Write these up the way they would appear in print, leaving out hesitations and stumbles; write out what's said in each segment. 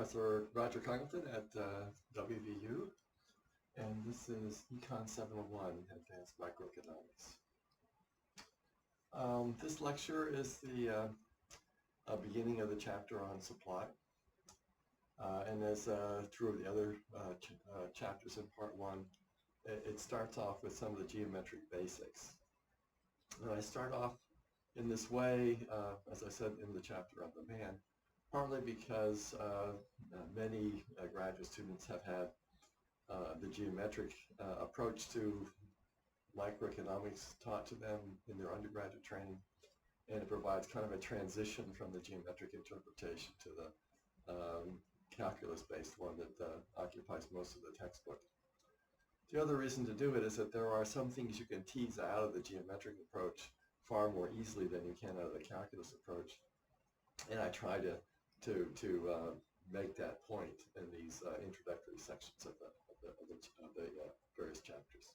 Professor Roger Congleton at WVU, and this is Econ 701, Advanced Microeconomics. This lecture is the beginning of the chapter on supply, and as through the other chapters in part one, it starts off with some of the geometric basics. And I start off in this way, as I said in the chapter on the man, partly because many graduate students have had the geometric approach to microeconomics taught to them in their undergraduate training, and it provides kind of a transition from the geometric interpretation to the calculus-based one that occupies most of the textbook. The other reason to do it is that there are some things you can tease out of the geometric approach far more easily than you can out of the calculus approach, and I try to make that point in these introductory sections of the various chapters.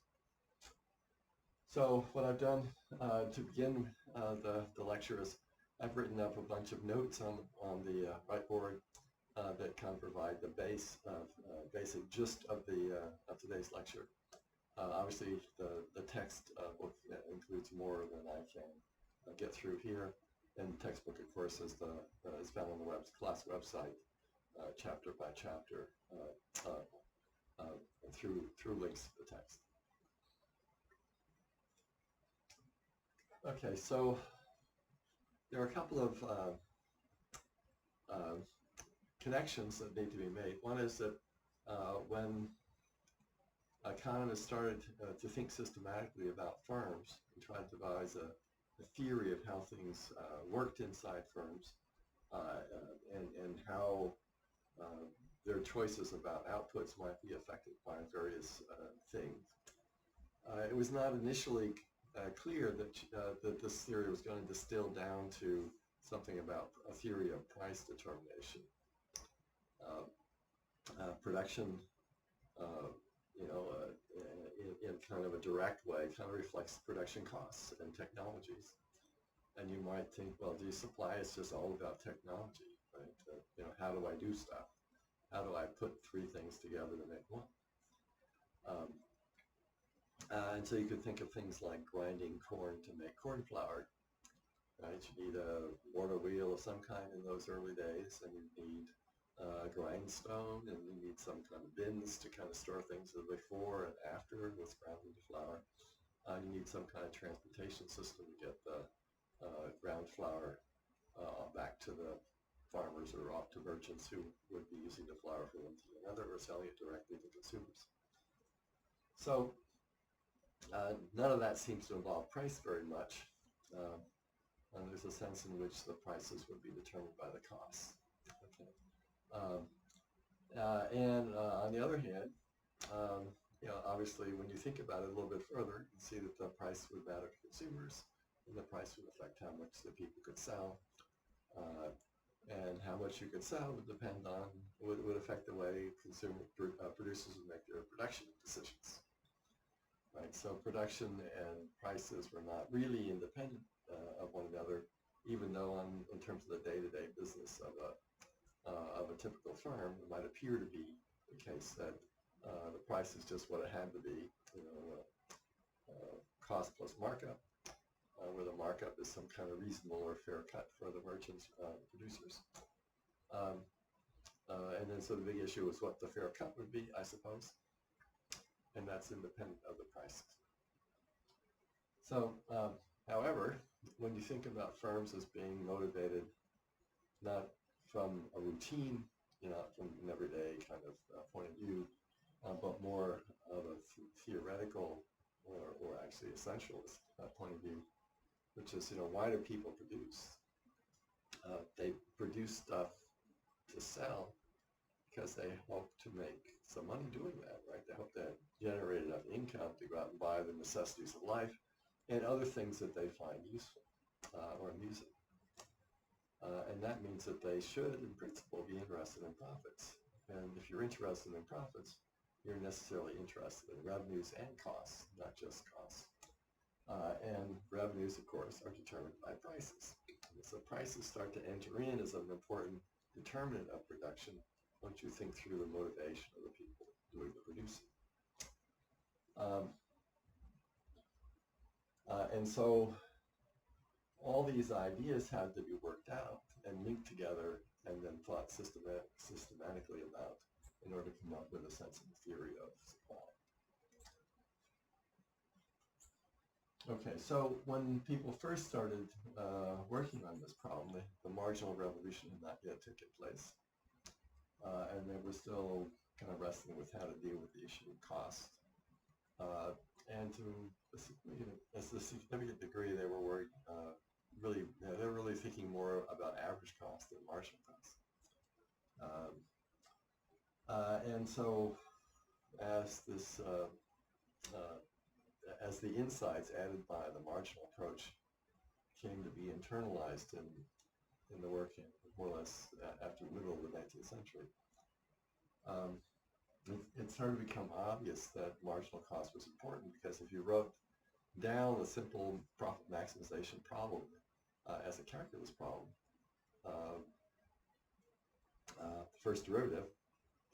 So what I've done to begin the lecture is I've written up a bunch of notes on the whiteboard that kind of provide the basic gist of today's lecture. Obviously, the text book includes more than I can get through here, and the textbook, of course, is found on the class website, chapter by chapter, through links to the text. Okay, so there are a couple of connections that need to be made. One is that when economists started to think systematically about firms and tried to devise a theory of how things worked inside firms and how their choices about outputs might be affected by various things. It was not initially clear that this theory was going to distill down to something about a theory of price determination. Production, in kind of a direct way, kind of reflects production costs and technologies. And you might think, well, do supply is just all about technology, right? How do I do stuff? How do I put three things together to make one? And so you could think of things like grinding corn to make corn flour, right? You need a mortar wheel of some kind in those early days, and you need a grindstone, and you need some kind of bins to kind of store things before and after what's ground into flour. You need some kind of transportation system to get the ground flour back to the farmers or off to merchants who would be using the flour from one to another or selling it directly to consumers. So none of that seems to involve price very much, and there's a sense in which the prices would be determined by the costs. Okay. And on the other hand, obviously when you think about it a little bit further, you can see that the price would matter to consumers, and the price would affect how much the people could sell, and how much you could sell would depend on, would affect the way producers would make their production decisions. Right, so production and prices were not really independent of one another, even though in terms of the day-to-day business of a typical firm, it might appear to be the case that the price is just what it had to be, cost plus markup, where the markup is some kind of reasonable or fair cut for the merchants, producers. And then so the big issue is what the fair cut would be, I suppose, and that's independent of the prices. So, however, when you think about firms as being motivated not from a routine, from an everyday kind of point of view, but more of a theoretical or actually essentialist point of view, which is, why do people produce? They produce stuff to sell because they hope to make some money doing that, right? They hope to generate enough income to go out and buy the necessities of life and other things that they find useful or amusing. And that means that they should, in principle, be interested in profits. And if you're interested in profits, you're necessarily interested in revenues and costs, not just costs. And revenues, of course, are determined by prices. And so prices start to enter in as an important determinant of production once you think through the motivation of the people doing the producing. And so all these ideas had to be worked out and linked together and then thought systematically about in order to come up with a sensible theory of supply. Okay, so when people first started working on this problem, the marginal revolution had not yet taken place. And they were still kind of wrestling with how to deal with the issue of cost. And to a significant degree, they were they were really thinking more about average cost than marginal cost. And so, as the insights added by the marginal approach came to be internalized in the work more or less after the middle of the 19th century, it started to become obvious that marginal cost was important, because if you wrote down a simple profit maximization problem as a calculus problem, first derivative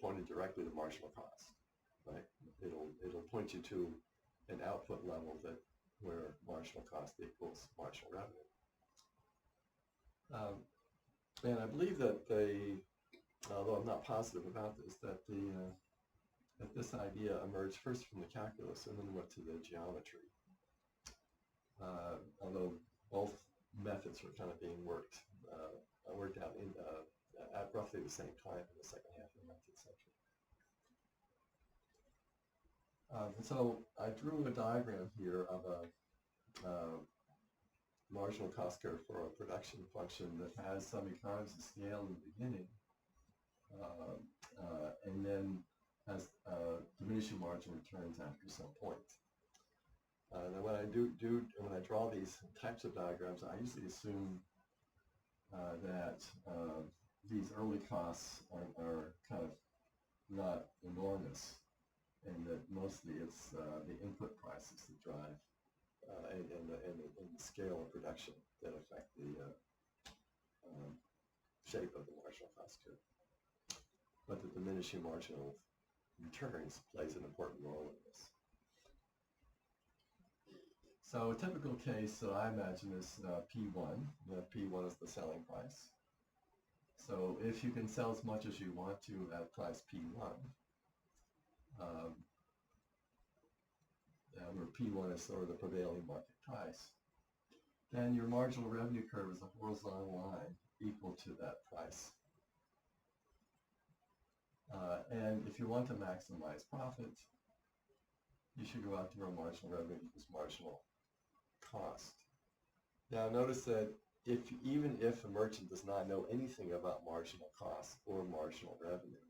pointed directly to marginal cost, right? It'll point you to an output level where marginal cost equals marginal revenue. And I believe that although I'm not positive about this, that this idea emerged first from the calculus and then went to the geometry. Although both methods were kind of being worked out at roughly the same time in the second half of the 19th century. And so I drew a diagram here of a marginal cost curve for a production function that has some economies of scale in the beginning, and then has diminishing marginal returns after some point. Now when I draw these types of diagrams, I usually assume that these early costs are kind of not enormous, and that mostly it's the input prices that drive and the scale of production that affect the shape of the marginal cost curve. But the diminishing marginal returns plays an important role in this. So a typical case that I imagine is P1. P1 is the selling price. So if you can sell as much as you want to at price P1, where P1 is sort of the prevailing market price, then your marginal revenue curve is a horizontal line equal to that price. And if you want to maximize profit, you should go out to where marginal revenue equals marginal cost. Now notice that even if a merchant does not know anything about marginal cost or marginal revenue,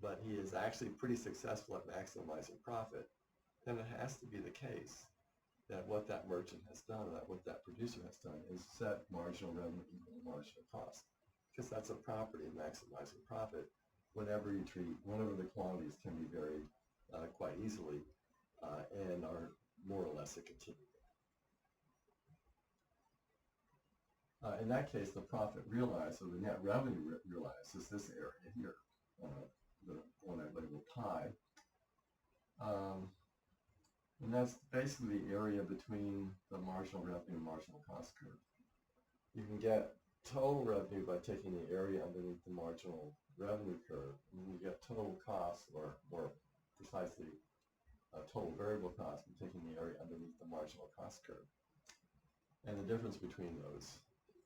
but he is actually pretty successful at maximizing profit, then it has to be the case that what that merchant has done, that what that producer has done, is set marginal revenue equal to marginal cost, because that's a property of maximizing profit. Whenever the quantities can be varied quite easily and are more or less a continuum. In that case, the profit realized, or the net revenue realized, is this area here, the one I labeled pi. And that's basically the area between the marginal revenue and marginal cost curve. You can get total revenue by taking the area underneath the marginal revenue curve, and you get total cost, or more precisely, total variable cost by taking the area underneath the marginal cost curve. And the difference between those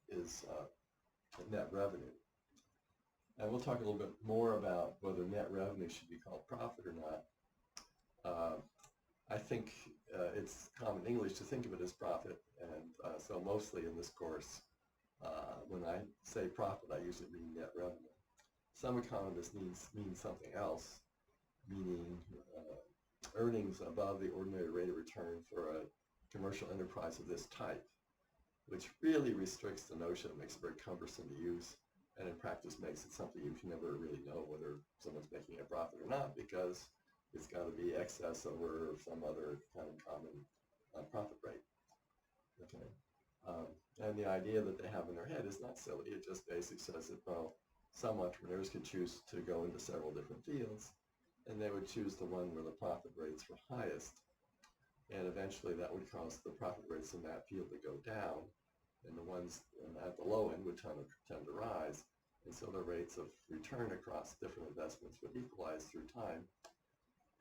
is net revenue. And we'll talk a little bit more about whether net revenue should be called profit or not. I think it's common English to think of it as profit, and so mostly in this course, when I say profit, I usually mean net revenue. Some economists mean something else, meaning earnings above the ordinary rate of return for a commercial enterprise of this type, which really restricts the notion, makes it very cumbersome to use, and in practice makes it something you can never really know whether someone's making a profit or not, because it's got to be excess over some other kind of common profit rate. Okay, and the idea that they have in their head is not silly. It just basically says that, well, some entrepreneurs could choose to go into several different fields, and they would choose the one where the profit rates were highest. And eventually that would cause the profit rates in that field to go down, and the ones at the low end would tend to rise. And so the rates of return across different investments would equalize through time.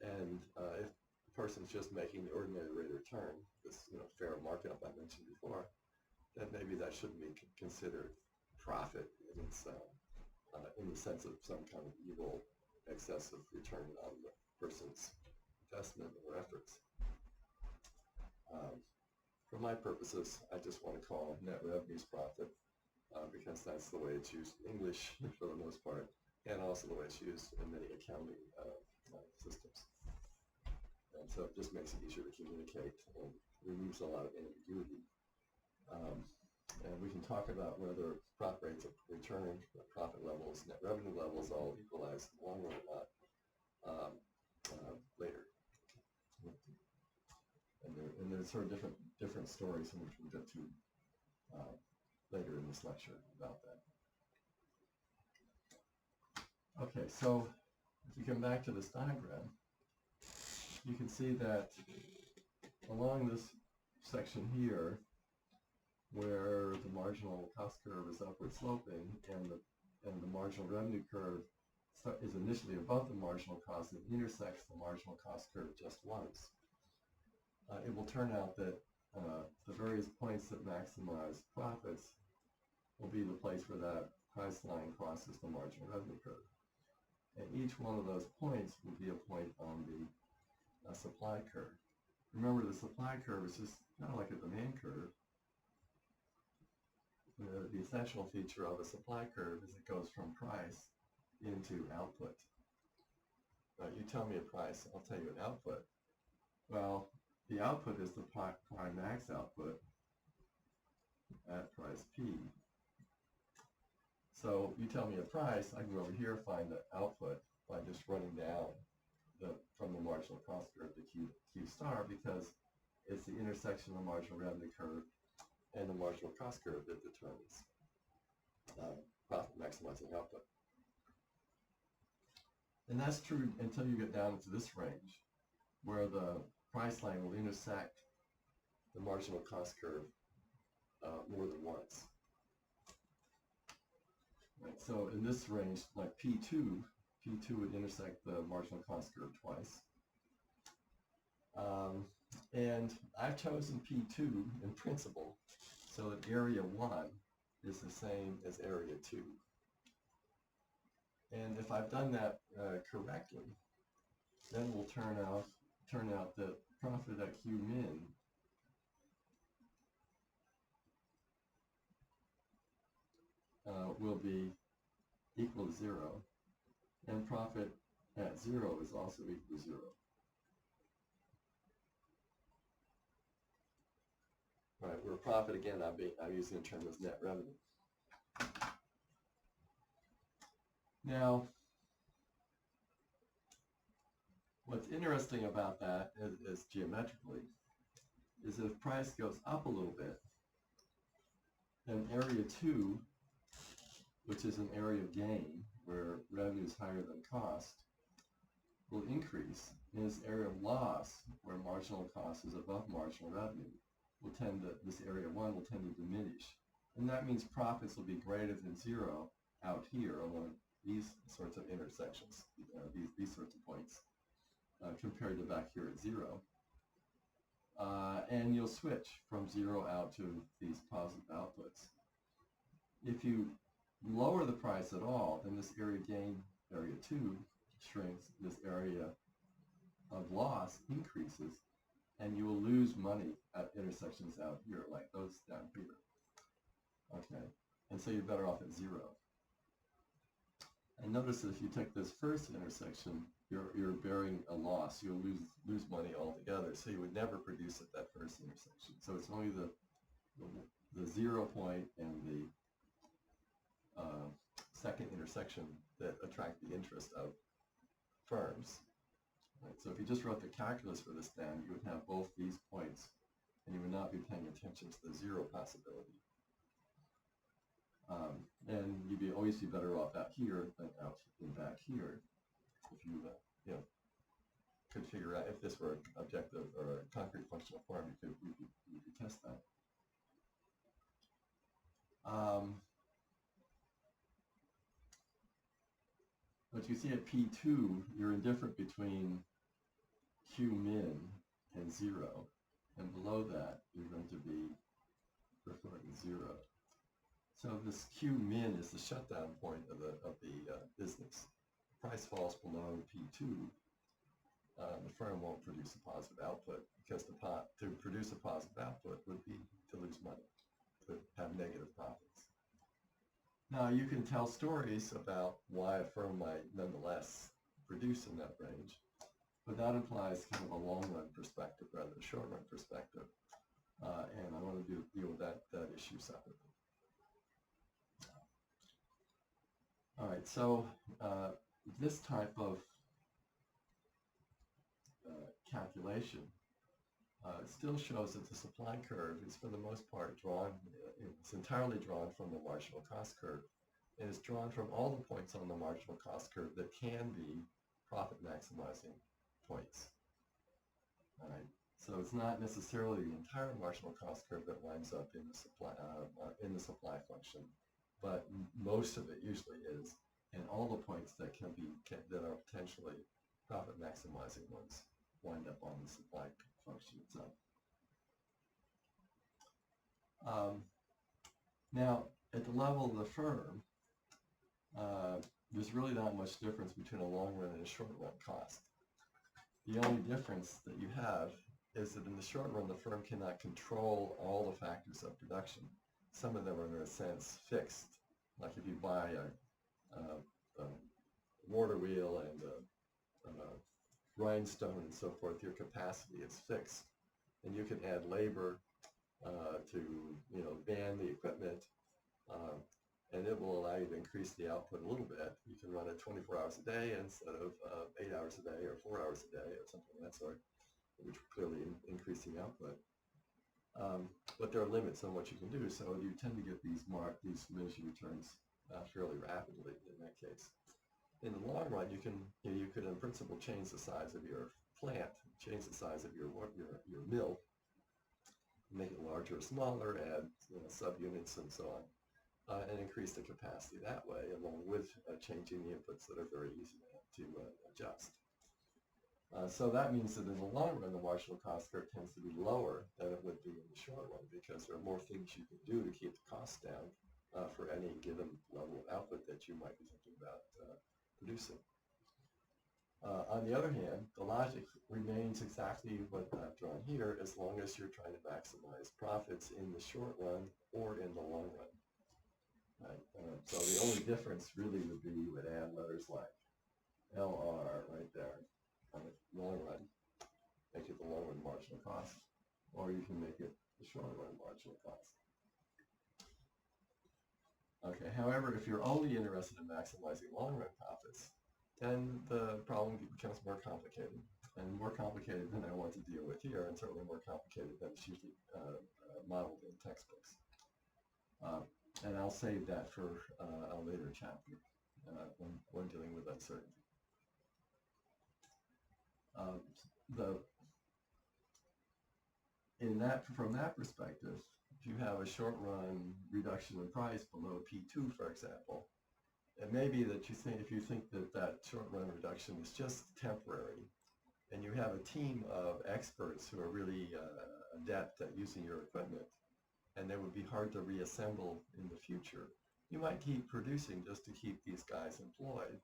And if the person's just making the ordinary rate of return, this fair markup I mentioned before, then maybe that shouldn't be considered profit in the sense of some kind of evil, excessive return on the person's investment or efforts. For my purposes, I just want to call net revenues profit because that's the way it's used in English for the most part, and also the way it's used in many accounting systems. And so it just makes it easier to communicate and removes a lot of ambiguity. And we can talk about whether profit rates of return, profit levels, net revenue levels all equalize in the long run or not later. And there's sort of different stories in which we'll get to later in this lecture about that. Okay, so if you come back to this diagram, you can see that along this section here, where the marginal cost curve is upward sloping and the marginal revenue curve is initially above the marginal cost, it intersects the marginal cost curve just once. It will turn out that the various points that maximize profits will be the place where that price line crosses the marginal revenue curve. And each one of those points will be a point on the supply curve. Remember, the supply curve is just kind of like a demand curve. The essential feature of a supply curve is it goes from price into output. You tell me a price, I'll tell you an output. Well, the output is the prime max output at price P. So you tell me a price, I can go over here find the output by just running down from the marginal cost curve to Q star, because it's the intersection of the marginal revenue curve and the marginal cost curve that determines profit maximizing output. And that's true until you get down into this range, where the price line will intersect the marginal cost curve more than once. Right, so in this range, like P2 would intersect the marginal cost curve twice. And I've chosen P2 in principle so that area 1 is the same as area 2. And if I've done that correctly, then we'll turn out that profit at Q min will be equal to 0, and profit at 0 is also equal to 0. Right, where profit, again, I'm using the term as net revenue. Now, what's interesting about that is geometrically, is if price goes up a little bit, then area 2, which is an area of gain, where revenue is higher than cost, will increase. And this area of loss, where marginal cost is above marginal revenue, this area 1 will tend to diminish. And that means profits will be greater than 0 out here along these sorts of intersections, these sorts of points, compared to back here at 0. And you'll switch from 0 out to these positive outputs. If you lower the price at all, then this area gain, area 2, shrinks, this area of loss increases, and you will lose money at intersections out here, like those down here. Okay, and so you're better off at 0. And notice that if you take this first intersection, you're bearing a loss. You'll lose money altogether, so you would never produce at that first intersection. So it's only the 0 point and the second intersection that attract the interest of firms. Right, so if you just wrote the calculus for this down, you would have both these points, and you would not be paying attention to the 0 possibility. And you'd always be better off out here than out in back here if you, could figure out if this were an objective or a concrete functional form. You could test that. But you see at P2, you're indifferent between Q min and 0, and below that you're going to be preferring 0. So this Q min is the shutdown point of the business. Price falls below P2, the firm won't produce a positive output, because to produce a positive output would be to lose money, to have negative profits. Now you can tell stories about why a firm might nonetheless produce in that range, but that implies kind of a long-run perspective rather than a short-run perspective, and I want to deal with that issue separately. All right, so this type of calculation still shows that the supply curve is for the most part drawn, it's entirely drawn from the marginal cost curve, and it's drawn from all the points on the marginal cost curve that can be profit maximizing points. All right, so it's not necessarily the entire marginal cost curve that winds up in the supply function, but most of it usually is, and all the points that that are potentially profit maximizing ones wind up on the supply function itself. Now, at the level of the firm, there's really not much difference between a long run and a short run cost. The only difference that you have is that in the short run, the firm cannot control all the factors of production. Some of them are, in a sense, fixed. Like if you buy a water wheel and a rhinestone and so forth, your capacity is fixed. And you can add labor to man the equipment, and it will allow you to increase the output a little bit. You can run it 24 hours a day instead of 8 hours a day or 4 hours a day or something of that sort, which will clearly increase the output. But there are limits on what you can do, so you tend to get these diminishing returns fairly rapidly in that case. In the long run, you could in principle change the size of your plant, change the size of your mill, make it larger or smaller, add subunits and so on, and increase the capacity that way, along with changing the inputs that are very easy to adjust. So that means that in the long run, the marginal cost curve tends to be lower than it would be in the short run, because there are more things you can do to keep the costs down for any given level of output that you might be thinking about producing. On the other hand, the logic remains exactly what I've drawn here, as long as you're trying to maximize profits in the short run or in the long run. Right? So the only difference really would be you would add letters like LR right there on the long run, make it the long run marginal cost, or you can make it the short run marginal cost. Okay, however, if you're only interested in maximizing long run profits, then the problem becomes more complicated, and more complicated than I want to deal with here, and certainly more complicated than it's usually modeled in textbooks. And I'll save that for a later chapter when dealing with uncertainty. From that perspective, if you have a short-run reduction in price below P2, for example, it may be that if you think that short-run reduction is just temporary, and you have a team of experts who are really adept at using your equipment, and they would be hard to reassemble in the future, you might keep producing just to keep these guys employed,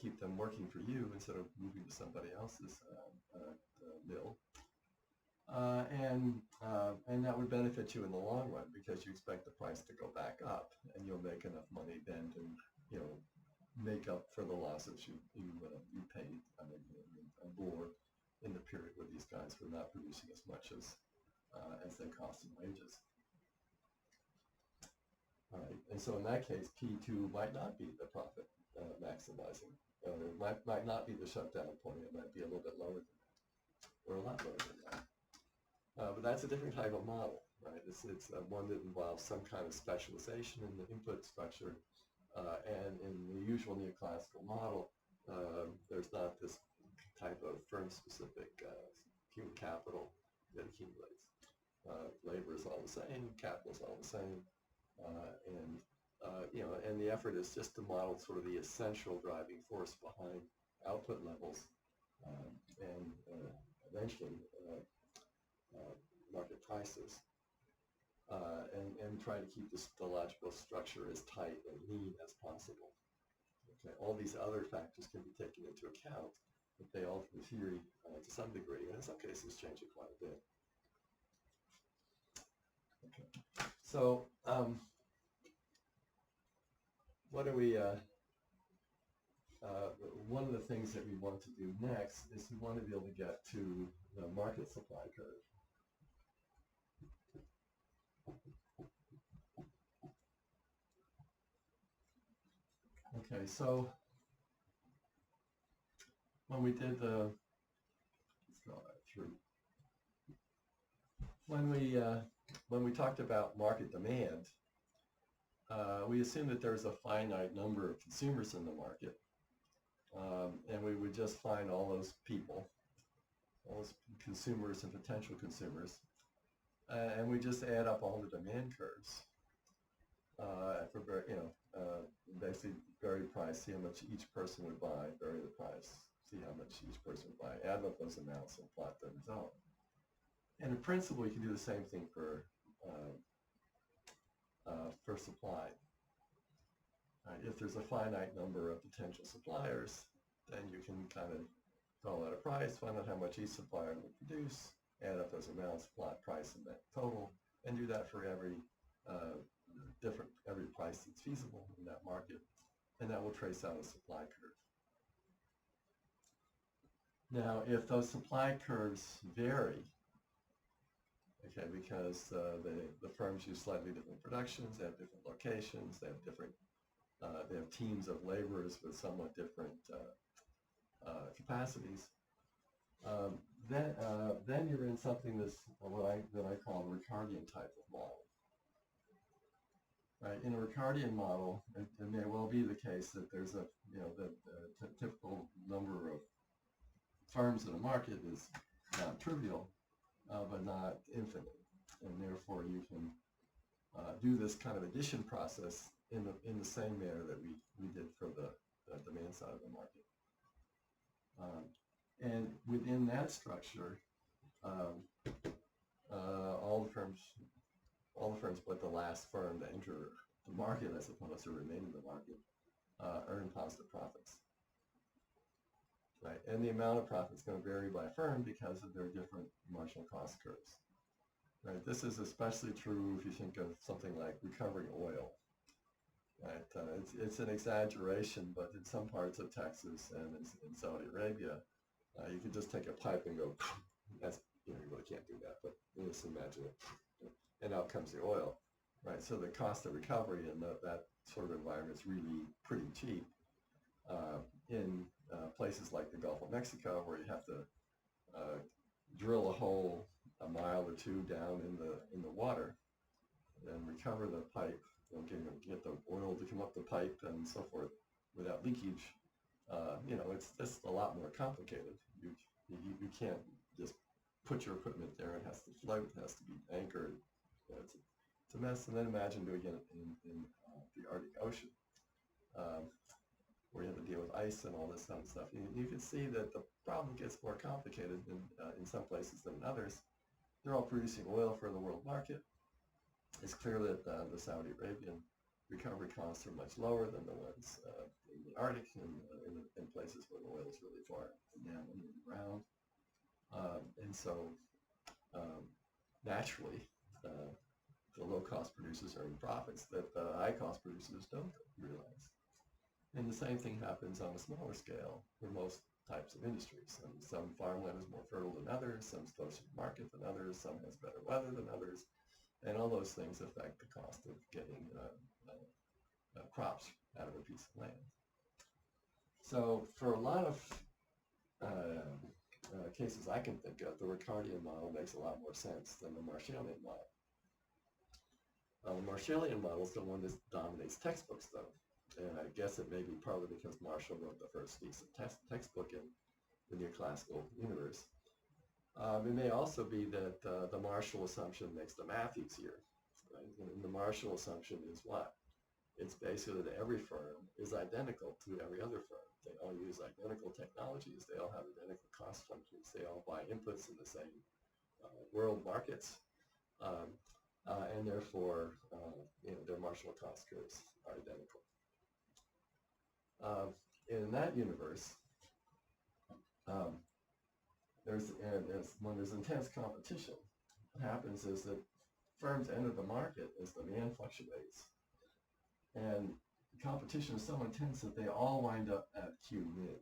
keep them working for you instead of moving to somebody else's mill. And that would benefit you in the long run, because you expect the price to go back up, and you'll make enough money then to make up for the losses you paid and bore in the period where these guys were not producing as much as they cost in wages. All right, and so in that case, P2 might not be the profit maximizing. It might not be the shutdown point. It might be a little bit lower than that, or a lot lower than that. But that's a different type of model, right? It's one that involves some kind of specialization in the input structure, and in the usual neoclassical model, there's not this type of firm-specific human capital that accumulates. Labor is all the same, capital is all the same, and the effort is just to model sort of the essential driving force behind output levels, and eventually market prices, and try to keep the logical structure as tight and lean as possible. Okay, all these other factors can be taken into account, but they alter the theory to some degree, and in some cases change it quite a bit. Okay, so what do we? One of the things that we want to do next is we want to be able to get to the market supply curve. Okay, so when we did the, let's go through. When we talked about market demand, we assumed that there's a finite number of consumers in the market, and we would just find all those people, all those consumers and potential consumers, and we just add up all the demand curves for basically vary the price, see how much each person would buy, vary the price, see how much each person would buy, add up those amounts and plot the result. And in principle, you can do the same thing for supply. If there's a finite number of potential suppliers, then you can kind of call out a price, find out how much each supplier will produce, add up those amounts, plot price and that total, and do that for every price that's feasible in that market, and that will trace out a supply curve. Now, if those supply curves vary, okay, because the firms use slightly different productions, they have different locations, they have teams of laborers with somewhat different capacities, then you're in something that I call a Ricardian type of model. Right? In a Ricardian model, it may well be the case that there's the typical number of firms in a market is not trivial, but not infinite, and therefore you can do this kind of addition process in the same manner that we did for the demand side of the market. And within that structure, all the firms but the last firm to enter the market, as opposed to remain in the market, earn positive profits. Right? And the amount of profit is going to vary by firm because of their different marginal cost curves. Right? This is especially true if you think of something like recovering oil. Right? It's an exaggeration, but in some parts of Texas and in Saudi Arabia, you can just take a pipe and go, that's, you really can't do that, but just imagine it. And out comes the oil. Right? So the cost of recovery in that sort of environment is really pretty cheap. In places like the Gulf of Mexico, where you have to drill a hole a mile or two down in the water and recover the pipe, get the oil to come up the pipe and so forth without leakage, it's just a lot more complicated. You can't just put your equipment there. It has to float, it has to be anchored. It's a mess. And then imagine doing it in the Arctic Ocean, where you have to deal with ice and all this kind of stuff. You can see that the problem gets more complicated in some places than in others. They're all producing oil for the world market. It's clear that the Saudi Arabian recovery costs are much lower than the ones in the Arctic and in places where the oil is really far down under the ground. And so naturally, the low-cost producers earn profits that the high-cost producers don't realize. And the same thing happens on a smaller scale for most types of industries. Some farmland is more fertile than others, some's closer to market than others, some has better weather than others, and all those things affect the cost of getting crops out of a piece of land. So for a lot of cases I can think of, the Ricardian model makes a lot more sense than the Marshallian model. The Marshallian model is the one that dominates textbooks, though. And I guess it may be partly because Marshall wrote the first decent textbook in the neoclassical universe. It may also be that the Marshall assumption makes the math easier. Right? And the Marshall assumption is what? It's basically that every firm is identical to every other firm. They all use identical technologies. They all have identical cost functions. They all buy inputs in the same world markets. And therefore, their marginal cost curves are identical. In that universe, when there's intense competition, what happens is that firms enter the market as demand fluctuates. And competition is so intense that they all wind up at Q min.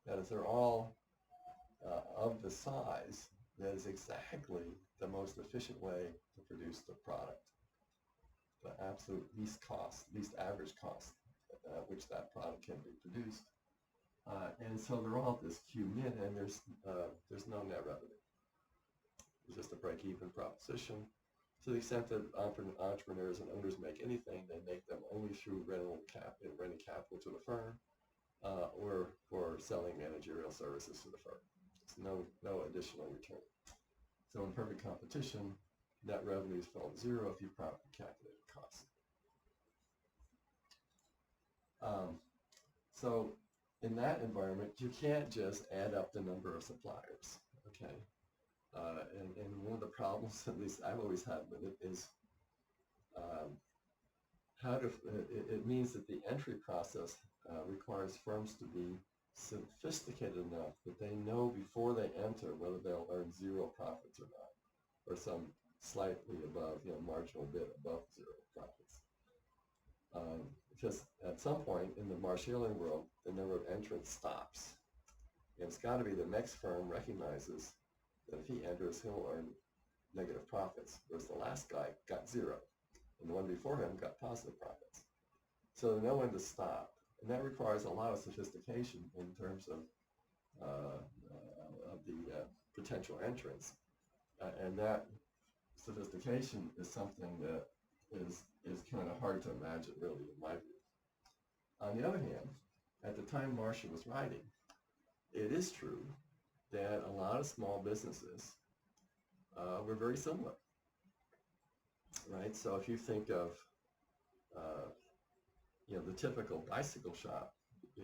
That is, they're all of the size that is exactly the most efficient way to produce the product. The absolute least average cost at which that product can be produced. And so they're all at this Q min, and there's no net revenue. It's just a break-even proposition. To the extent that entrepreneurs and owners make anything, they make them only through renting capital to the firm or for selling managerial services to the firm. There's no additional return. So in perfect competition, net revenues fall to zero if you properly calculate costs. So in that environment, you can't just add up the number of suppliers, okay? And one of the problems, at least I've always had with it, is it means that the entry process requires firms to be sophisticated enough that they know before they enter whether they'll earn zero profits or not, or some slightly above, marginal bit above zero profits. Because at some point in the Marshallian world, the number of entrants stops. And it's got to be the next firm recognizes that if he enters, he'll earn negative profits, whereas the last guy got zero, and the one before him got positive profits. So they know when to stop, and that requires a lot of sophistication in terms of the potential entrants, and that sophistication is something that is kind of hard to imagine, really, in my view. On the other hand, at the time Marshall was writing, it is true that a lot of small businesses were very similar, right? So if you think of, the typical bicycle shop,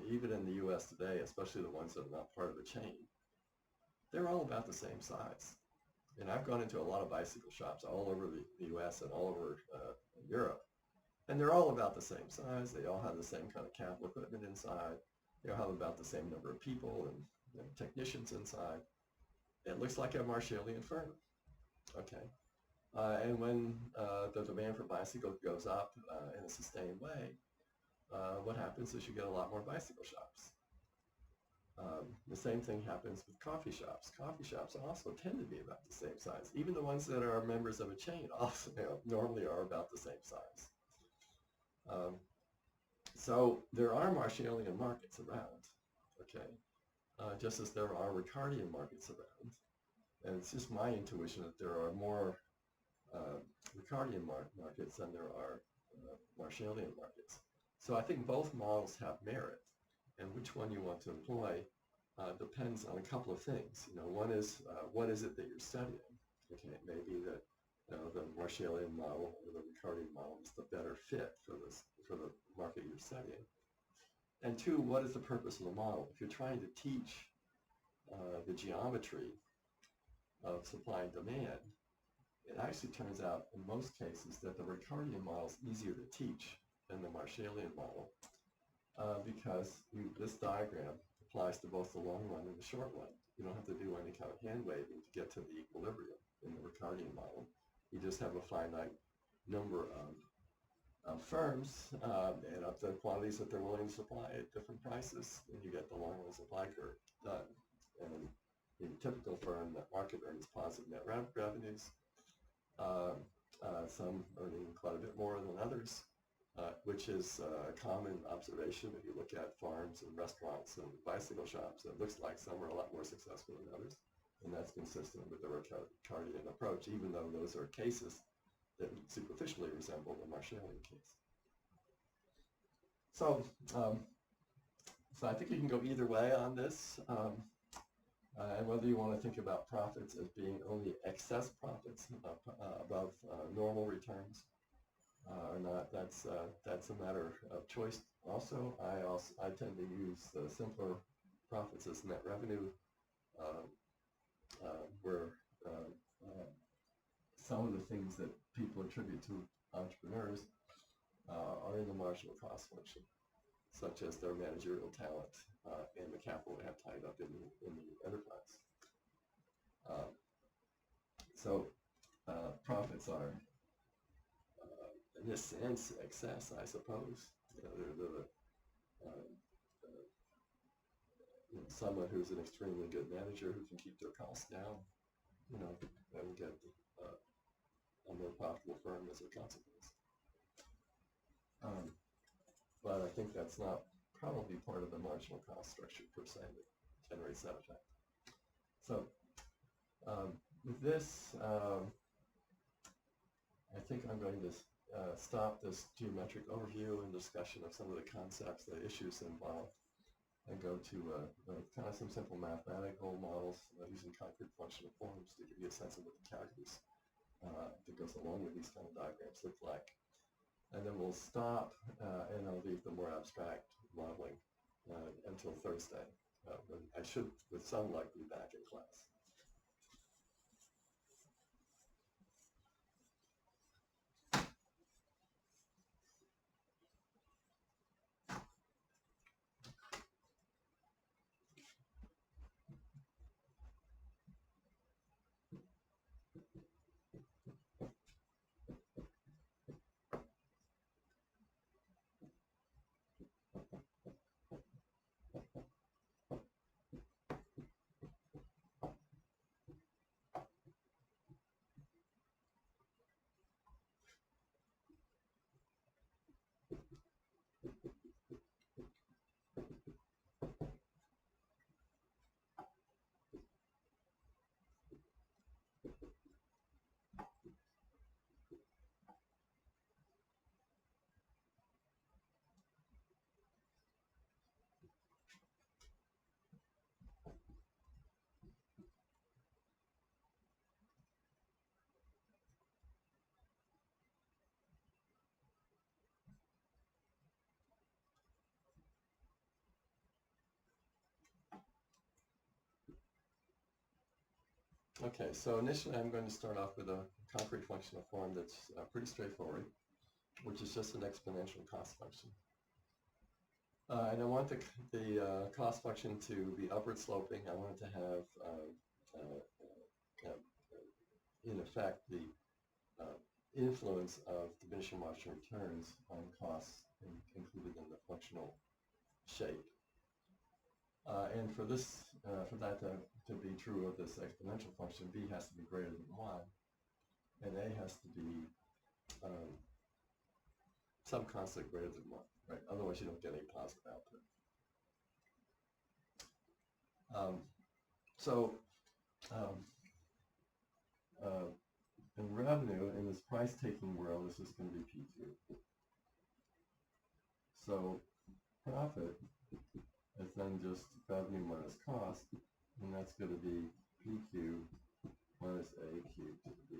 even in the U.S. today, especially the ones that are not part of a chain, they're all about the same size. And I've gone into a lot of bicycle shops all over the U.S. and all over Europe, and they're all about the same size. They all have the same kind of capital equipment inside. They all have about the same number of people and technicians inside. It looks like a Marshallian firm, okay? And when the demand for bicycles goes up in a sustained way, what happens is you get a lot more bicycle shops. The same thing happens with coffee shops. Coffee shops also tend to be about the same size. Even the ones that are members of a chain also normally are about the same size. So there are Marshallian markets around, okay? Just as there are Ricardian markets around. And it's just my intuition that there are more Ricardian markets than there are Marshallian markets. So I think both models have merit, and which one you want to employ depends on a couple of things. One is what is it that you're studying? Okay, it may be that the Marshallian model or the Ricardian model is the better fit for the market you're studying. And two, what is the purpose of the model? If you're trying to teach the geometry of supply and demand, it actually turns out in most cases that the Ricardian model is easier to teach than the Marshallian model because this diagram applies to both the long run and the short run. You don't have to do any kind of hand waving to get to the equilibrium in the Ricardian model. You just have a finite number of firms and up the quantities that they're willing to supply at different prices, and you get the long run supply curve done. And in a typical firm, that market earns positive net revenues, some earning quite a bit more than others. which is a common observation if you look at farms and restaurants and bicycle shops. It looks like some are a lot more successful than others, and that's consistent with the Ricardian approach, even though those are cases that superficially resemble the Marshallian case. So, so I think you can go either way on this, and whether you want to think about profits as being only excess profits above normal returns or not, that's a matter of choice. Also, I tend to use the simpler profits as net revenue, where some of the things that people attribute to entrepreneurs are in the marginal cost function, such as their managerial talent and the capital they have tied up in the enterprise. So profits are, in this sense, excess, I suppose. Someone who's an extremely good manager who can keep their costs down, and get a more profitable firm as a consequence. But I think that's not probably part of the marginal cost structure per se that generates that effect. So with this, I think I'm going to stop this geometric overview and discussion of some of the concepts, the issues involved, and go to kind of some simple mathematical models using concrete functional forms to give you a sense of what the calculus that goes along with these kind of diagrams look like. And then we'll stop and I'll leave the more abstract modeling until Thursday, when I should, with some luck, be back in class. Okay, so initially I'm going to start off with a concrete functional form that's pretty straightforward, which is just an exponential cost function. And I want the cost function to be upward sloping. I want it to have, in effect, the influence of diminishing marginal returns on costs included in the functional shape. And for this, for that to be true of this exponential function, b has to be greater than 1, and a has to be some constant greater than 1, right? Otherwise, you don't get a positive output. In revenue, in this price-taking world, this is going to be PQ. So profit is then just revenue minus cost, and that's going to be PQ minus AQ to the B.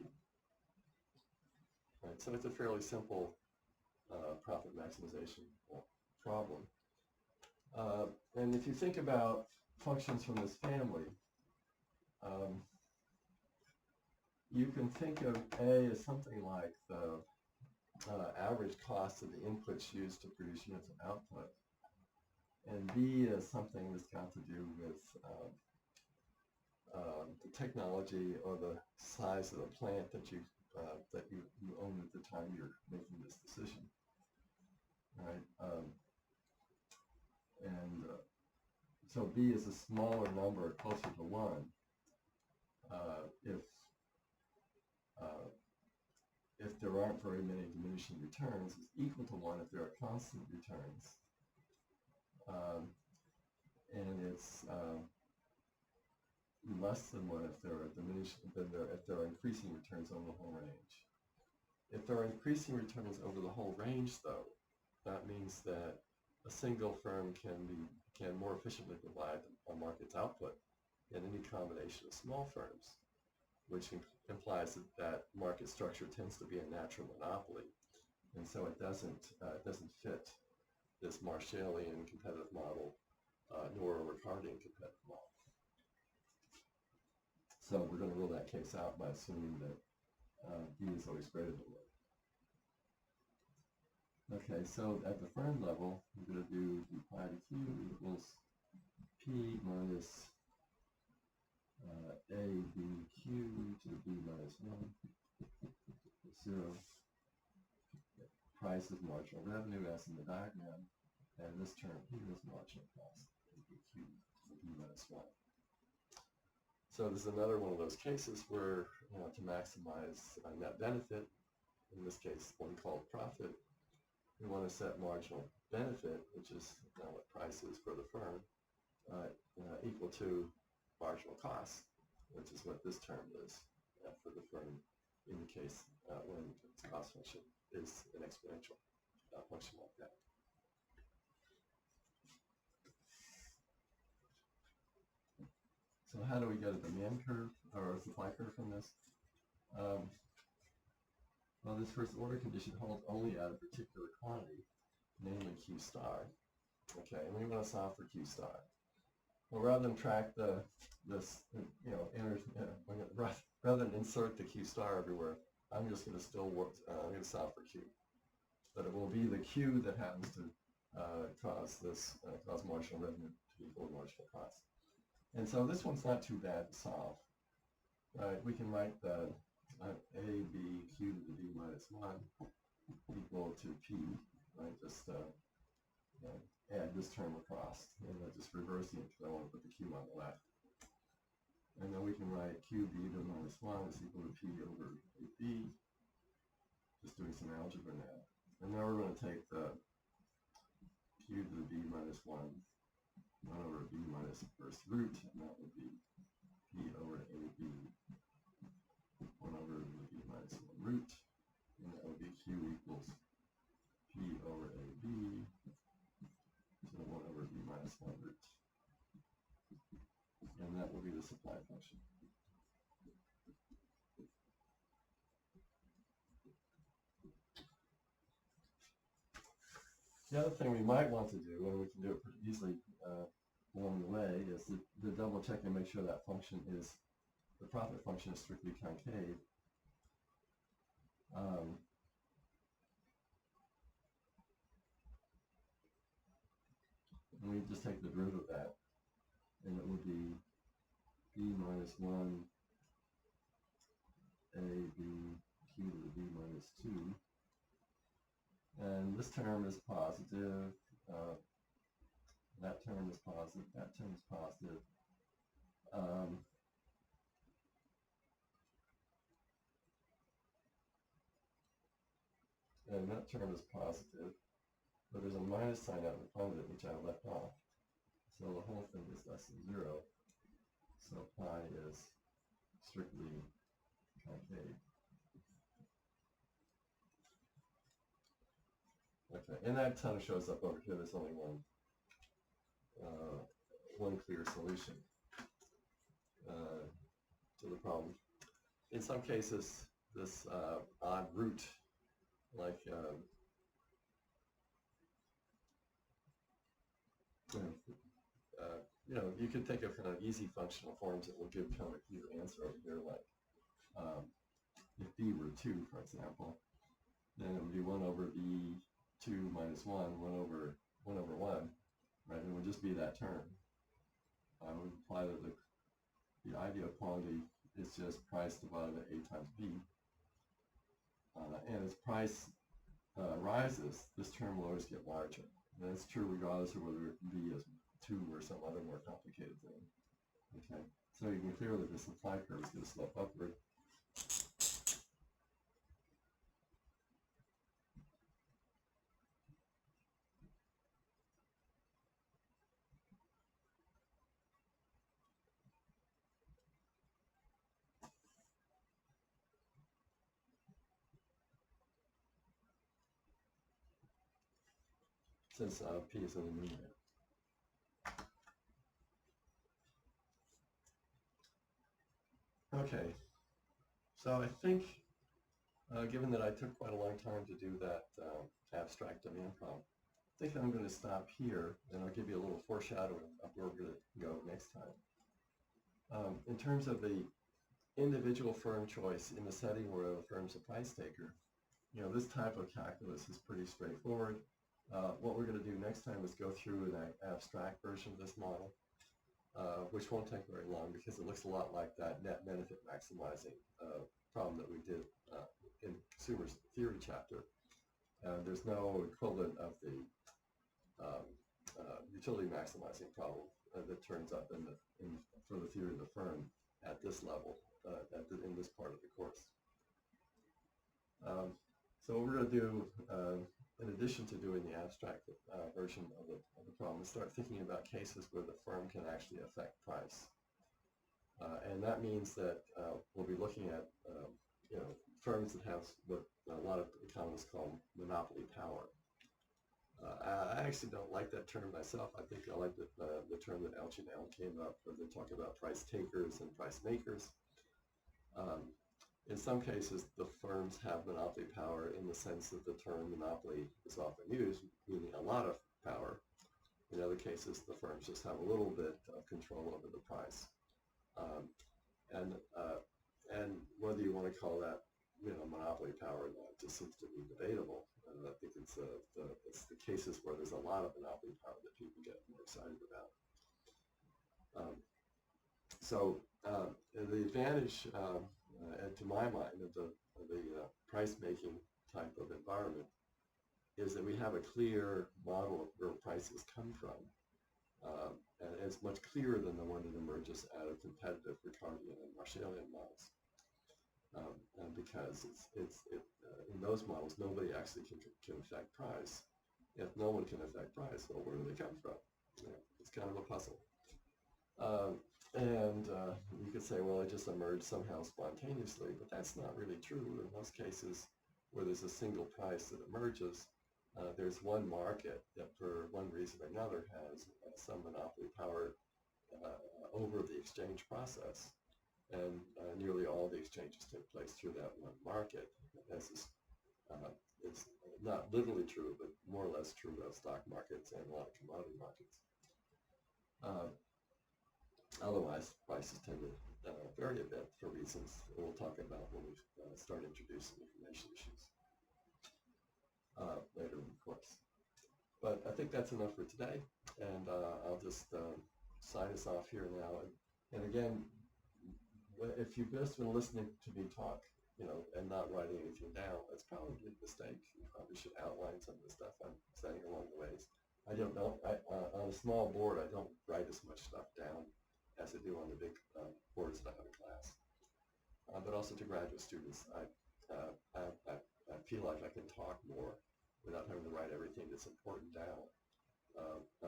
Right, so it's a fairly simple profit maximization problem. And if you think about functions from this family, you can think of A as something like the average cost of the inputs used to produce units of output, and B is something that's got to do with the technology or the size of the plant that you own at the time you're making this decision, right? So B is a smaller number, closer to 1, if if there aren't very many diminishing returns is equal to 1 if there are constant returns. And it's less than 1 if there are if there are increasing returns over the whole range. If there are increasing returns over the whole range, though, that means that a single firm can more efficiently provide a market's output than any combination of small firms, which implies that market structure tends to be a natural monopoly, and so it doesn't fit this Marshallian competitive model, nor a Ricardian competitive model. So we're going to rule that case out by assuming that D is always greater than 1. Okay, so at the firm level, we're going to do d pi to q equals p minus a b q to the b minus 1, 0. Price is marginal revenue, as in the diagram, and this term here is marginal cost, a b q to the b minus 1. So this is another one of those cases where, to maximize net benefit, in this case one called profit, we want to set marginal benefit, which is what price is for the firm, equal to marginal cost, which is what this term is for the firm in the case when its cost function is an exponential function like that. So how do we get a demand curve or a supply curve from this? Well, this first order condition holds only at a particular quantity, namely Q star. Okay, and we want to solve for Q star. Well, rather than track rather than insert the Q star everywhere, I'm just going to I'm going to solve for Q. But it will be the Q that happens to cause marginal revenue to be equal to marginal cost. And so this one's not too bad to solve. Right, we can write the a, b, q to the b minus 1 equal to p, right? Just add this term across, and just reversing it because I want to put the q on the left. And then we can write qb to the minus 1 is equal to p over ab, just doing some algebra now. And now we're going to take the q to the b minus 1 over b minus the first root, and that would be p over ab 1 over the b minus 1 root, and that would be q equals p over ab to the 1 over b minus 1 root. And that will be the supply function. The other thing we might want to do, and we can do it pretty easily along the way, is to double check and make sure that the profit function is strictly concave. And we just take the root of that, and it would be b minus 1 a b q to the b minus 2. And this term is positive, that term is positive, that term is positive. And that term is positive, but there's a minus sign out in front of it, which I left off. So the whole thing is less than 0. So pi is strictly concave. Okay, and that kind of shows up over here. There's only one clear solution to the problem. In some cases, this odd root, like you could think of kind of easy functional forms that will give kind of a clear answer over here, like if b were 2, for example, then it would be 1 over b2 minus 1, 1 over 1, right? It would just be that term. I would imply that the idea of quantity is just price divided by a times b. And as price rises, this term will always get larger. And that's true regardless of whether b is 2 or some other more complicated thing. Okay, so you can clear that the supply curve is going to slope upward. since P is in the numerator. Okay, so I think, given that I took quite a long time to do that abstract demand problem, I think I'm going to stop here, and I'll give you a little foreshadowing of where we're going to go next time. In terms of the individual firm choice in the setting where a firm's a price taker, this type of calculus is pretty straightforward. What we're going to do next time is go through an abstract version of this model, which won't take very long because it looks a lot like that net benefit maximizing problem that we did in consumer theory chapter. There's no equivalent of the utility maximizing problem that turns up for the theory of the firm at this level, in this part of the course. So what we're going to do, in addition to doing the abstract version of the problem, is start thinking about cases where the firm can actually affect price. And that means that we'll be looking at firms that have what a lot of economists call monopoly power. I actually don't like that term myself. I think I like the term that Elchin came up where they talk about price takers and price makers. In some cases, the firms have monopoly power in the sense that the term monopoly is often used, meaning a lot of power. In other cases, the firms just have a little bit of control over the price. And whether you want to call that monopoly power or not just seems to be debatable. I think it's the cases where there's a lot of monopoly power that people get more excited about. The advantage, to my mind, of the price-making type of environment is that we have a clear model of where prices come from. And it's much clearer than the one that emerges out of competitive Ricardian and Marshallian models. Because in those models, nobody actually can affect price. If no one can affect price, well, where do they come from? It's kind of a puzzle. You could say, well, it just emerged somehow spontaneously, but that's not really true. In most cases where there's a single price that emerges, there's one market that for one reason or another has some monopoly power over the exchange process. And nearly all the exchanges take place through that one market. It's not literally true, but more or less true of stock markets and a lot of commodity markets. Otherwise, prices tend to vary a bit for reasons that we'll talk about when we start introducing information issues later in the course. But I think that's enough for today, and I'll just sign us off here now. And again, if you've just been listening to me talk, and not writing anything down, that's probably a mistake. You probably should outline some of the stuff I'm saying along the ways. I don't know. On a small board, I don't write as much stuff down as I do on the big boards that I have in class. But also to graduate students, I feel like I can talk more without having to write everything that's important down,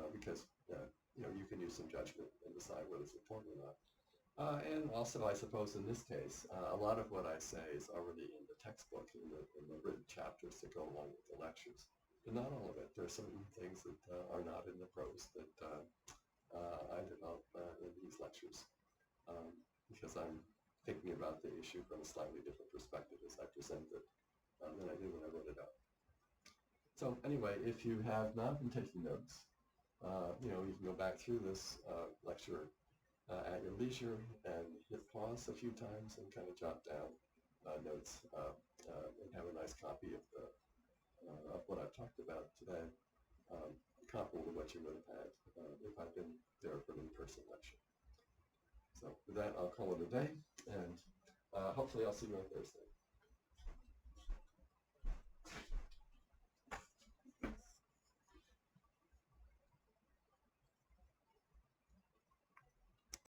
because you can use some judgment and decide whether it's important or not. And also, I suppose in this case, a lot of what I say is already in the textbook, in the written chapters that go along with the lectures. But not all of it. There are certain things that are not in the prose that I develop in these lectures, because I'm thinking about the issue from a slightly different perspective as I present it than I did when I wrote it out. So anyway, if you have not been taking notes, you can go back through this lecture at your leisure and hit pause a few times and kind of jot down notes and have a nice copy of what I've talked about today, comparable to what you would have had if I'd been there for an in-person lecture. So with that, I'll call it a day, and hopefully I'll see you on Thursday.